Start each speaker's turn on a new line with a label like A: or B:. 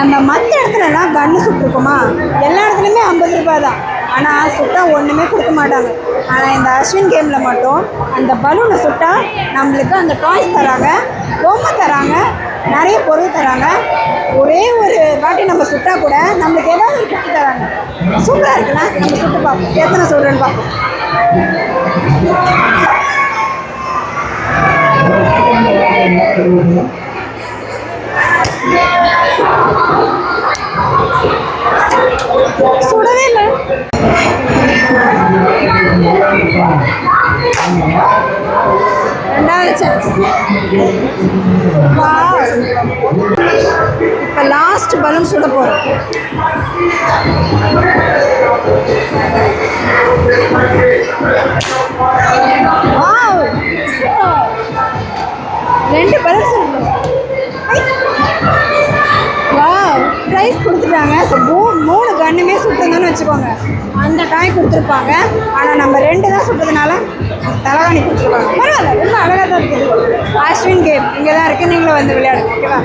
A: நம்ம மற்ற இடத்துலலாம் கன்று சுட்டுருக்குமா, எல்லா இடத்துலையுமே 50 ரூபாய் தான். ஆனால் சுட்டால் ஒன்றுமே கொடுக்க மாட்டாங்க. ஆனால் இந்த அஸ்வின் கேமில் மட்டும் அந்த பலூனை சுட்டால் நம்மளுக்கு அந்த டாய்ஸ் தராங்க, பொம்மை தராங்க, நிறைய பொருள் தராங்க. ஒரே ஒரு வாட்டி நம்ம சுட்டால் கூட நம்மளுக்கு ஏதாவது ஒரு கிஃப்ட் தராங்க. சூப்பராக இருக்குல்ல? நம்ம சுட்டு பார்ப்போம், எத்தனை சொல்கிறேன்னு பார்ப்போம். சுடவே இல்லை. ரெண்டாவது சான்ஸ். இப்போ லாஸ்ட் பலூன் சுட போகிறோம். ரெண்டு பலூன் சுடணும். ப்ரைஸ் கொடுத்துட்டாங்க. ஸோ 3 கன்னுமே சுட்டுருந்தோன்னு வச்சுக்கோங்க, அந்த டாய் கொடுத்துருப்பாங்க. ஆனால் நம்ம 2 தான் சுட்டதுனால தலகாணி கொடுத்துருப்பாங்க. பரவாயில்ல, ரொம்ப அழகாக தான் இருக்குது. அஸ்வின் கேம் இங்கே தான் இருக்குது, நீங்களும் வந்து விளையாடுங்க. ஓகேவா?